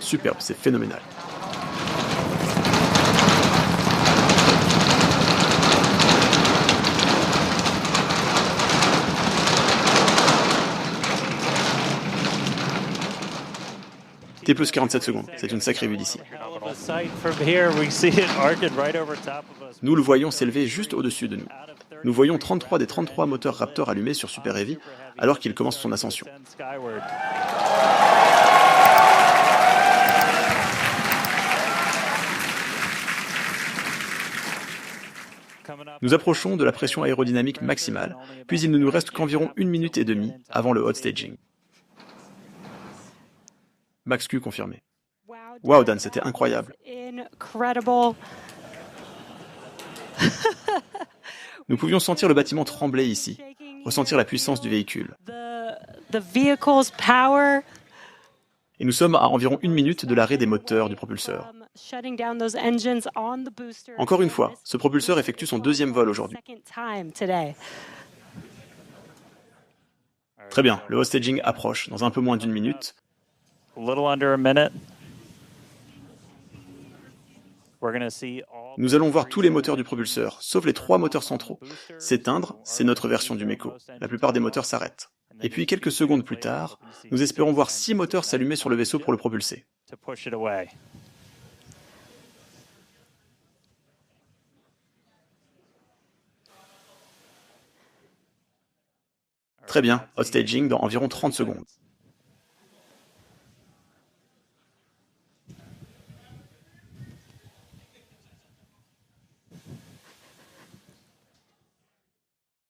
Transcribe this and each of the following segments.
Superbe, c'est phénoménal. T plus 47 secondes, c'est une sacrée vue d'ici. Nous le voyons s'élever juste au-dessus de nous. Nous voyons 33 des 33 moteurs Raptor allumés sur Super Heavy alors qu'il commence son ascension. Nous approchons de la pression aérodynamique maximale, puis il ne nous reste qu'environ 1 minute et demie avant le hot staging. Max Q confirmé. Wow Dan, c'était incroyable. Nous pouvions sentir le bâtiment trembler ici, ressentir la puissance du véhicule. Et nous sommes à environ 1 minute de l'arrêt des moteurs du propulseur. Encore une fois, ce propulseur effectue son deuxième vol aujourd'hui. Très bien, le hot staging approche dans un peu moins d'1 minute. Nous allons voir tous les moteurs du propulseur, sauf les 3 moteurs centraux, s'éteindre. C'est notre version du MECO. La plupart des moteurs s'arrêtent. Et puis quelques secondes plus tard, nous espérons voir 6 moteurs s'allumer sur le vaisseau pour le propulser. Très bien, hot staging dans environ 30 secondes.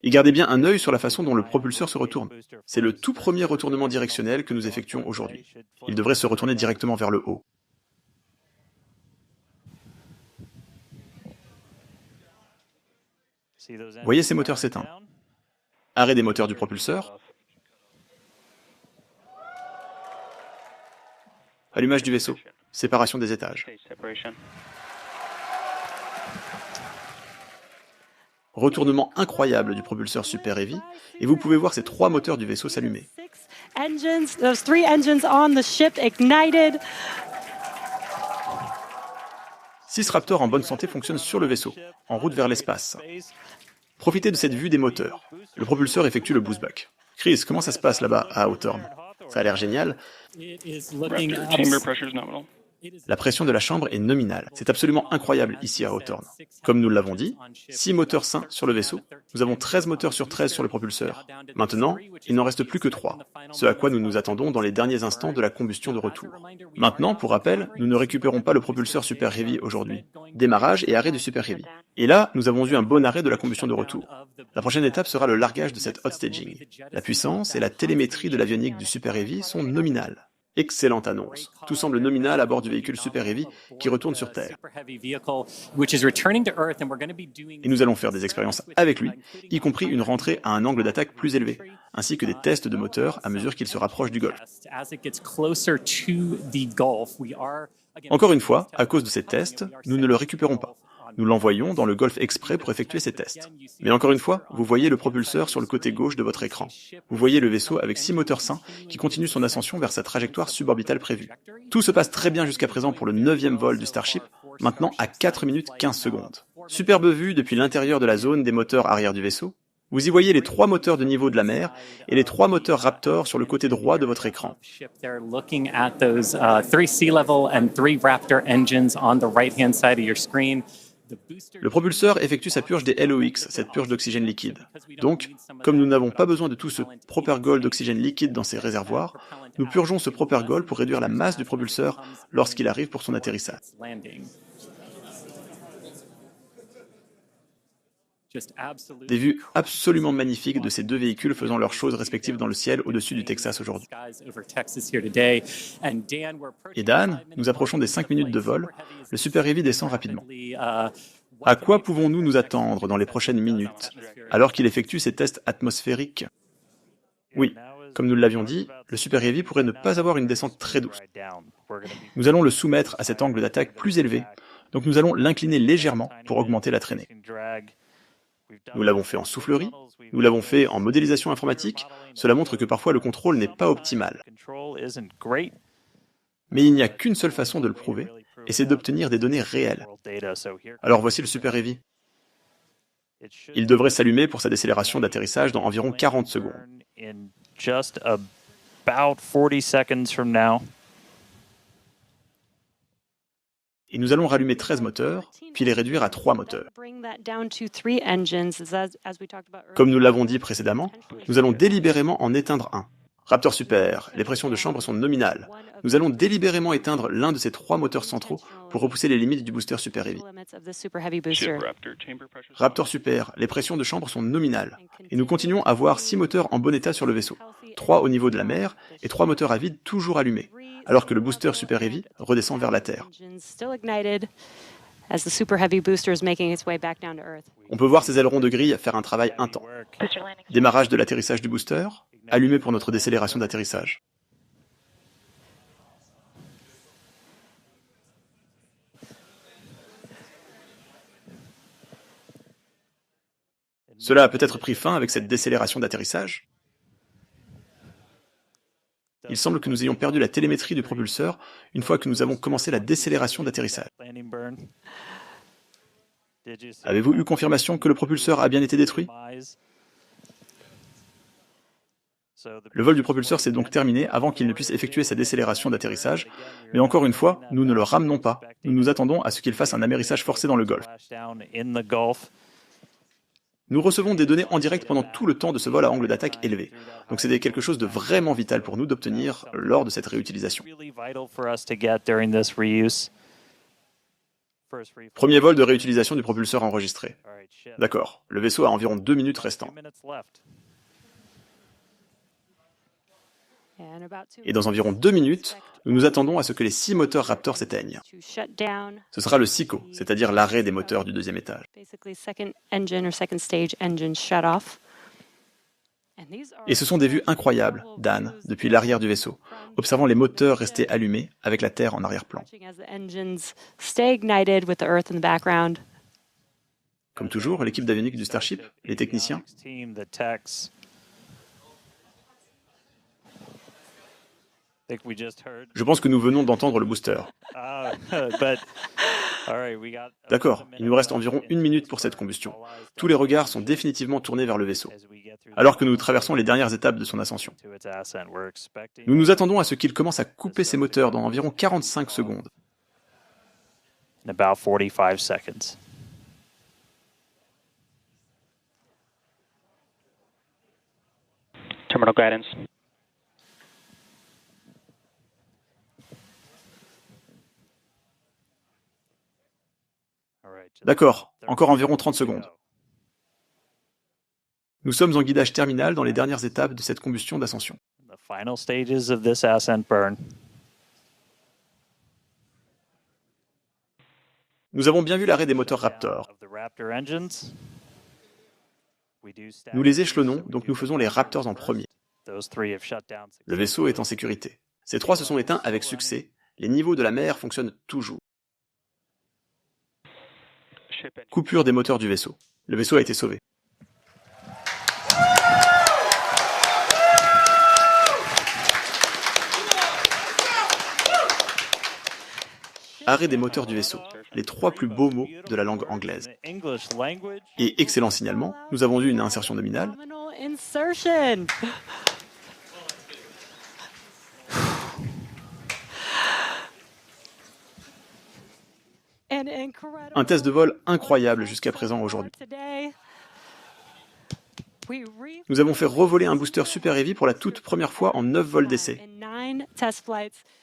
Et gardez bien un œil sur la façon dont le propulseur se retourne. C'est le tout premier retournement directionnel que nous effectuons aujourd'hui. Il devrait se retourner directement vers le haut. Voyez ces moteurs s'éteindre. Arrêt des moteurs du propulseur. Allumage du vaisseau. Séparation des étages. Retournement incroyable du propulseur Super Heavy, et vous pouvez voir ces 3 moteurs du vaisseau s'allumer. 6 Raptors en bonne santé fonctionnent sur le vaisseau, en route vers l'espace. Profitez de cette vue des moteurs. Le propulseur effectue le boost back. Chris, comment ça se passe là-bas à Hawthorne? Ça a l'air génial. La pression de la chambre est nominale. C'est absolument incroyable ici à Hawthorne. Comme nous l'avons dit, 6 moteurs sains sur le vaisseau. Nous avons 13 moteurs sur 13 sur le propulseur. Maintenant, il n'en reste plus que 3, ce à quoi nous nous attendons dans les derniers instants de la combustion de retour. Maintenant, pour rappel, nous ne récupérons pas le propulseur Super Heavy aujourd'hui. Démarrage et arrêt du Super Heavy. Et là, nous avons eu un bon arrêt de la combustion de retour. La prochaine étape sera le largage de cette hot staging. La puissance et la télémétrie de l'avionique du Super Heavy sont nominales. Excellente annonce. Tout semble nominal à bord du véhicule Super Heavy qui retourne sur Terre. Et nous allons faire des expériences avec lui, y compris une rentrée à un angle d'attaque plus élevé, ainsi que des tests de moteur à mesure qu'il se rapproche du Golfe. Encore une fois, à cause de ces tests, nous ne le récupérons pas. Nous l'envoyons dans le Golfe exprès pour effectuer ces tests. Mais encore une fois, vous voyez le propulseur sur le côté gauche de votre écran. Vous voyez le vaisseau avec 6 moteurs sains qui continue son ascension vers sa trajectoire suborbitale prévue. Tout se passe très bien jusqu'à présent pour le 9e vol du Starship, maintenant à 4 minutes 15 secondes. Superbe vue depuis l'intérieur de la zone des moteurs arrière du vaisseau. Vous y voyez les 3 moteurs de niveau de la mer et les 3 moteurs Raptor sur le côté droit de votre écran. Le propulseur effectue sa purge des LOX, cette purge d'oxygène liquide. Donc, comme nous n'avons pas besoin de tout ce propergol d'oxygène liquide dans ces réservoirs, nous purgeons ce propergol pour réduire la masse du propulseur lorsqu'il arrive pour son atterrissage. Des vues absolument magnifiques de ces 2 véhicules faisant leurs choses respectives dans le ciel au-dessus du Texas aujourd'hui. Et Dan, nous approchons des 5 minutes de vol, le Super Heavy descend rapidement. À quoi pouvons-nous nous attendre dans les prochaines minutes, alors qu'il effectue ses tests atmosphériques? Oui, comme nous l'avions dit, le Super Heavy pourrait ne pas avoir une descente très douce. Nous allons le soumettre à cet angle d'attaque plus élevé, donc nous allons l'incliner légèrement pour augmenter la traînée. Nous l'avons fait en soufflerie, nous l'avons fait en modélisation informatique, cela montre que parfois le contrôle n'est pas optimal. Mais il n'y a qu'une seule façon de le prouver, et c'est d'obtenir des données réelles. Alors voici le Super Heavy. Il devrait s'allumer pour sa décélération d'atterrissage dans environ 40 secondes. Et nous allons rallumer 13 moteurs, puis les réduire à 3 moteurs. Comme nous l'avons dit précédemment, nous allons délibérément en éteindre un. Raptor Super, les pressions de chambre sont nominales. Nous allons délibérément éteindre l'un de ces 3 moteurs centraux pour repousser les limites du booster Super Heavy. Raptor Super, les pressions de chambre sont nominales. Et nous continuons à voir 6 moteurs en bon état sur le vaisseau. 3 au niveau de la mer et 3 moteurs à vide toujours allumés, alors que le booster Super Heavy redescend vers la Terre. On peut voir ces ailerons de grille faire un travail intense. Démarrage de l'atterrissage du booster, allumé pour notre décélération d'atterrissage. Cela a peut-être pris fin avec cette décélération d'atterrissage. Il semble que nous ayons perdu la télémétrie du propulseur une fois que nous avons commencé la décélération d'atterrissage. Avez-vous eu confirmation que le propulseur a bien été détruit? Le vol du propulseur s'est donc terminé avant qu'il ne puisse effectuer sa décélération d'atterrissage, mais encore une fois, nous ne le ramenons pas, nous nous attendons à ce qu'il fasse un amérissage forcé dans le Golfe. Nous recevons des données en direct pendant tout le temps de ce vol à angle d'attaque élevé, donc c'était quelque chose de vraiment vital pour nous d'obtenir lors de cette réutilisation. Premier vol de réutilisation du propulseur enregistré. D'accord, le vaisseau a environ 2 minutes restantes. Et dans environ 2 minutes, nous nous attendons à ce que les 6 moteurs Raptor s'éteignent. Ce sera le SICO, c'est-à-dire l'arrêt des moteurs du deuxième étage. Et ce sont des vues incroyables, Dan, depuis l'arrière du vaisseau, observant les moteurs rester allumés avec la Terre en arrière-plan. Comme toujours, l'équipe d'avionique du Starship, les techniciens, je pense que nous venons d'entendre le booster. D'accord, il nous reste environ 1 minute pour cette combustion. Tous les regards sont définitivement tournés vers le vaisseau, alors que nous traversons les dernières étapes de son ascension. Nous nous attendons à ce qu'il commence à couper ses moteurs dans environ 45 secondes. Terminal guidance. D'accord, encore environ 30 secondes. Nous sommes en guidage terminal dans les dernières étapes de cette combustion d'ascension. Nous avons bien vu l'arrêt des moteurs Raptor. Nous les échelonnons, donc nous faisons les Raptors en premier. Le vaisseau est en sécurité. Ces 3 se sont éteints avec succès. Les niveaux de la mer fonctionnent toujours. Coupure des moteurs du vaisseau. Le vaisseau a été sauvé. Arrêt des moteurs du vaisseau. Les 3 plus beaux mots de la langue anglaise. Et excellent signalement, nous avons eu une insertion nominale. Un test de vol incroyable jusqu'à présent aujourd'hui. Nous avons fait revoler un booster Super Heavy pour la toute première fois en 9 vols d'essai.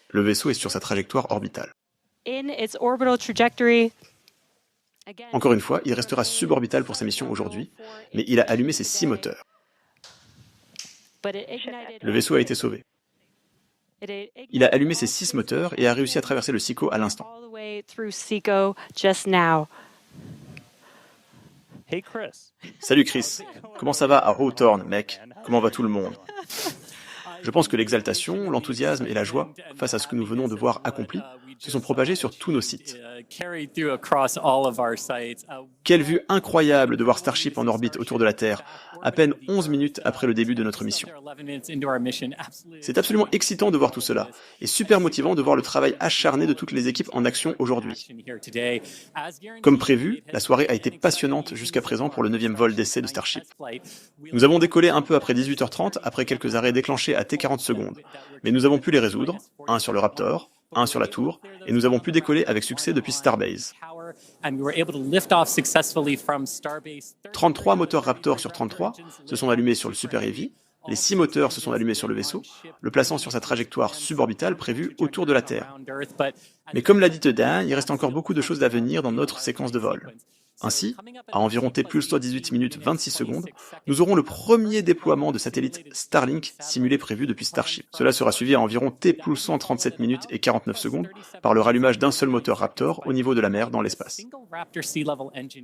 Le vaisseau est sur sa trajectoire orbitale. Encore une fois, il restera suborbital pour sa mission aujourd'hui, mais il a allumé ses 6 moteurs. Le vaisseau a été sauvé. Il a allumé ses 6 moteurs et a réussi à traverser le SICO à l'instant. Salut Chris, comment ça va à Hawthorne, mec? Comment va tout le monde? Je pense que l'exaltation, l'enthousiasme et la joie face à ce que nous venons de voir accompli se sont propagés sur tous nos sites. Quelle vue incroyable de voir Starship en orbite autour de la Terre, à peine 11 minutes après le début de notre mission. C'est absolument excitant de voir tout cela, et super motivant de voir le travail acharné de toutes les équipes en action aujourd'hui. Comme prévu, la soirée a été passionnante jusqu'à présent pour le 9e vol d'essai de Starship. Nous avons décollé un peu après 18h30, après quelques arrêts déclenchés à T40 secondes, mais nous avons pu les résoudre, un sur le Raptor, un sur la tour, et nous avons pu décoller avec succès depuis Starbase. 33 moteurs Raptor sur 33 se sont allumés sur le Super Heavy, les 6 moteurs se sont allumés sur le vaisseau, le plaçant sur sa trajectoire suborbitale prévue autour de la Terre. Mais comme l'a dit Dan, il reste encore beaucoup de choses à venir dans notre séquence de vol. Ainsi, à environ T plus 18 minutes 26 secondes, nous aurons le premier déploiement de satellite Starlink simulé prévu depuis Starship. Cela sera suivi à environ T plus 137 minutes et 49 secondes par le rallumage d'un seul moteur Raptor au niveau de la mer dans l'espace.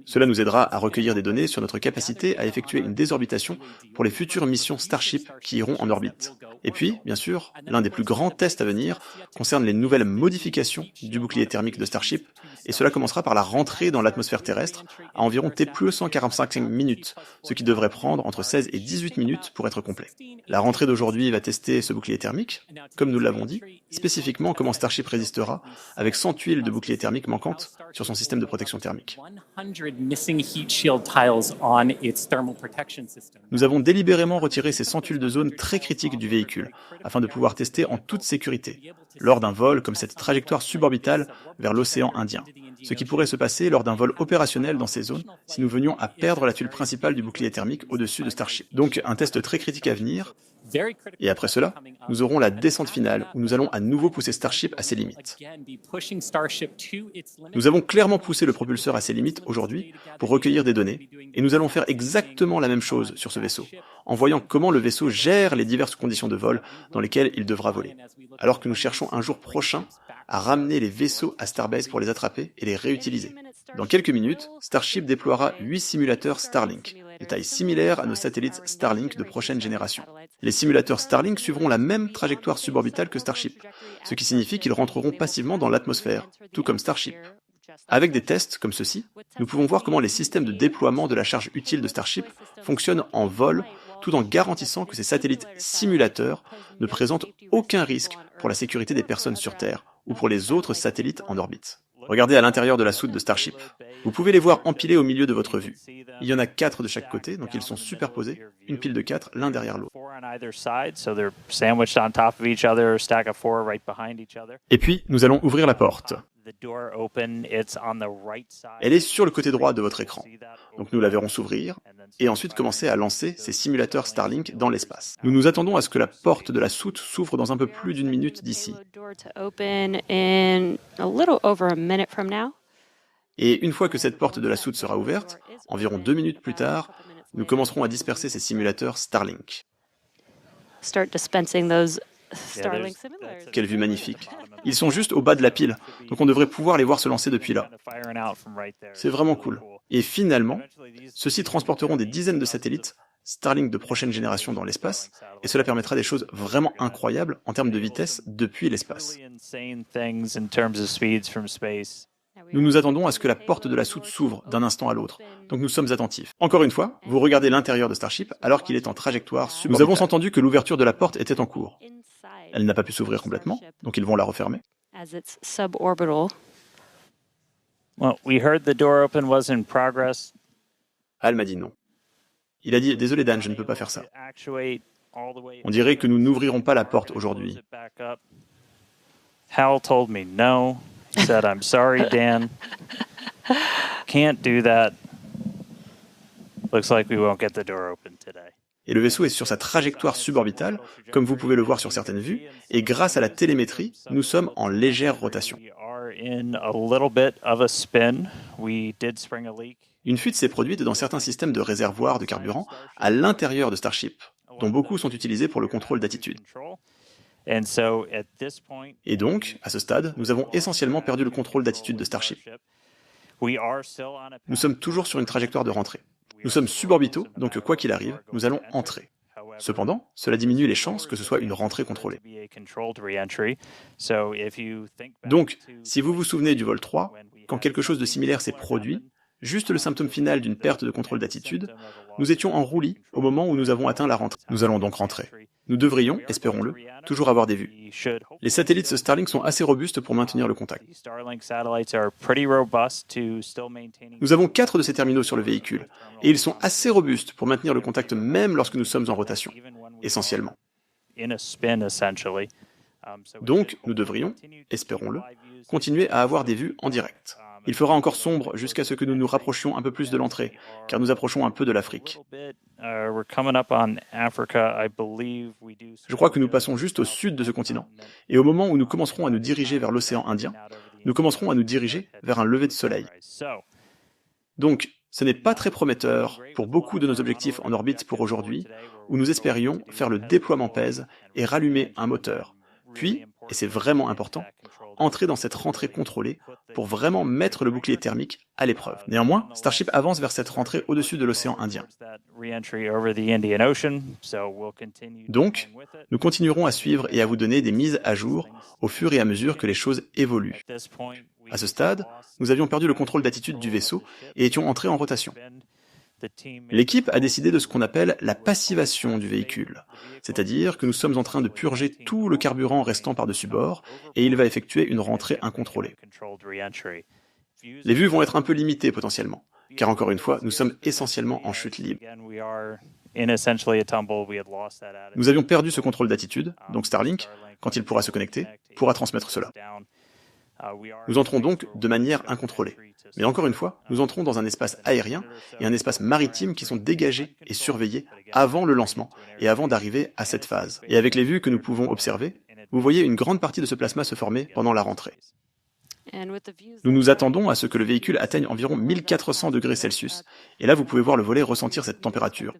Cela nous aidera à recueillir des données sur notre capacité à effectuer une désorbitation pour les futures missions Starship qui iront en orbite. Et puis, bien sûr, l'un des plus grands tests à venir concerne les nouvelles modifications du bouclier thermique de Starship, et cela commencera par la rentrée dans l'atmosphère terrestre à environ T plus 145 minutes, ce qui devrait prendre entre 16 et 18 minutes pour être complet. La rentrée d'aujourd'hui va tester ce bouclier thermique, comme nous l'avons dit, spécifiquement comment Starship résistera avec 100 tuiles de bouclier thermique manquantes sur son système de protection thermique. Nous avons délibérément retiré ces 100 tuiles de zone très critiques du véhicule, afin de pouvoir tester en toute sécurité, lors d'un vol comme cette trajectoire suborbitale vers l'océan Indien, ce qui pourrait se passer lors d'un vol opérationnel dans ces zones si nous venions à perdre la tuile principale du bouclier thermique au-dessus de Starship. Donc un test très critique à venir, et après cela, nous aurons la descente finale où nous allons à nouveau pousser Starship à ses limites. Nous avons clairement poussé le propulseur à ses limites aujourd'hui pour recueillir des données, et nous allons faire exactement la même chose sur ce vaisseau, en voyant comment le vaisseau gère les diverses conditions de vol dans lesquelles il devra voler, alors que nous cherchons un jour prochain à ramener les vaisseaux à Starbase pour les attraper et les réutiliser. Dans quelques minutes, Starship déploiera 8 simulateurs Starlink, de taille similaire à nos satellites Starlink de prochaine génération. Les simulateurs Starlink suivront la même trajectoire suborbitale que Starship, ce qui signifie qu'ils rentreront passivement dans l'atmosphère, tout comme Starship. Avec des tests comme ceci, nous pouvons voir comment les systèmes de déploiement de la charge utile de Starship fonctionnent en vol, tout en garantissant que ces satellites simulateurs ne présentent aucun risque pour la sécurité des personnes sur Terre ou pour les autres satellites en orbite. Regardez à l'intérieur de la soute de Starship. Vous pouvez les voir empilés au milieu de votre vue. Il y en a 4 de chaque côté, donc ils sont superposés, une pile de 4 l'un derrière l'autre. Et puis, nous allons ouvrir la porte. Elle est sur le côté droit de votre écran. Donc nous la verrons s'ouvrir, et ensuite commencer à lancer ces simulateurs Starlink dans l'espace. Nous nous attendons à ce que la porte de la soute s'ouvre dans un peu plus d'une minute d'ici. Et une fois que cette porte de la soute sera ouverte, environ 2 minutes plus tard, nous commencerons à disperser ces simulateurs Starlink. Quelle vue magnifique. Ils sont juste au bas de la pile, donc on devrait pouvoir les voir se lancer depuis là. C'est vraiment cool. Et finalement, ceux-ci transporteront des dizaines de satellites Starlink de prochaine génération dans l'espace, et cela permettra des choses vraiment incroyables en termes de vitesse depuis l'espace. Nous nous attendons à ce que la porte de la soute s'ouvre d'un instant à l'autre, donc nous sommes attentifs. Encore une fois, vous regardez l'intérieur de Starship alors qu'il est en trajectoire suborbitale. Nous avons entendu que l'ouverture de la porte était en cours. Elle n'a pas pu s'ouvrir complètement, donc ils vont la refermer. Al m'a dit non. Il a dit « Désolé Dan, je ne peux pas faire ça. On dirait que nous n'ouvrirons pas la porte aujourd'hui. » Hal told me no. He said, I'm sorry, Dan. Can't do that. Looks like we won't get the door open today. Et le vaisseau est sur sa trajectoire suborbitale, comme vous pouvez le voir sur certaines vues, et grâce à la télémétrie, nous sommes en légère rotation. Une fuite s'est produite dans certains systèmes de réservoirs de carburant à l'intérieur de Starship, dont beaucoup sont utilisés pour le contrôle d'attitude. Et donc, à ce stade, nous avons essentiellement perdu le contrôle d'attitude de Starship. Nous sommes toujours sur une trajectoire de rentrée. Nous sommes suborbitaux, donc quoi qu'il arrive, nous allons entrer. Cependant, cela diminue les chances que ce soit une rentrée contrôlée. Donc, si vous vous souvenez du vol 3, quand quelque chose de similaire s'est produit, juste le symptôme final d'une perte de contrôle d'attitude, nous étions en roulis au moment où nous avons atteint la rentrée. Nous allons donc rentrer. Nous devrions, espérons-le, toujours avoir des vues. Les satellites Starlink sont assez robustes pour maintenir le contact. Nous avons 4 de ces terminaux sur le véhicule, et ils sont assez robustes pour maintenir le contact même lorsque nous sommes en rotation, essentiellement. Donc, nous devrions, espérons-le, continuer à avoir des vues en direct. Il fera encore sombre jusqu'à ce que nous nous rapprochions un peu plus de l'entrée, car nous approchons un peu de l'Afrique. Je crois que nous passons juste au sud de ce continent, et au moment où nous commencerons à nous diriger vers l'océan Indien, nous commencerons à nous diriger vers un lever de soleil. Donc, ce n'est pas très prometteur pour beaucoup de nos objectifs en orbite pour aujourd'hui, où nous espérions faire le déploiement PES et rallumer un moteur. Puis, et c'est vraiment important, entrer dans cette rentrée contrôlée pour vraiment mettre le bouclier thermique à l'épreuve. Néanmoins, Starship avance vers cette rentrée au-dessus de l'océan Indien. Donc, nous continuerons à suivre et à vous donner des mises à jour au fur et à mesure que les choses évoluent. À ce stade, nous avions perdu le contrôle d'attitude du vaisseau et étions entrés en rotation. L'équipe a décidé de ce qu'on appelle la passivation du véhicule, c'est-à-dire que nous sommes en train de purger tout le carburant restant par-dessus bord et il va effectuer une rentrée incontrôlée. Les vues vont être un peu limitées potentiellement, car encore une fois, nous sommes essentiellement en chute libre. Nous avions perdu ce contrôle d'attitude, donc Starlink, quand il pourra se connecter, pourra transmettre cela. Nous entrons donc de manière incontrôlée. Mais encore une fois, nous entrons dans un espace aérien et un espace maritime qui sont dégagés et surveillés avant le lancement et avant d'arriver à cette phase. Et avec les vues que nous pouvons observer, vous voyez une grande partie de ce plasma se former pendant la rentrée. Nous nous attendons à ce que le véhicule atteigne environ 1400 degrés Celsius. Et là, vous pouvez voir le volet ressentir cette température.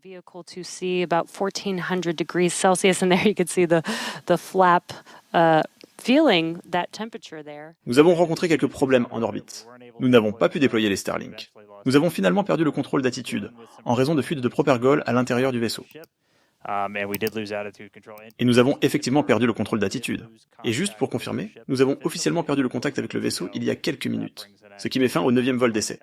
Nous avons rencontré quelques problèmes en orbite. Nous n'avons pas pu déployer les Starlink. Nous avons finalement perdu le contrôle d'attitude, en raison de fuites de propergol à l'intérieur du vaisseau. Et nous avons effectivement perdu le contrôle d'attitude. Et juste pour confirmer, nous avons officiellement perdu le contact avec le vaisseau il y a quelques minutes, ce qui met fin au 9e vol d'essai.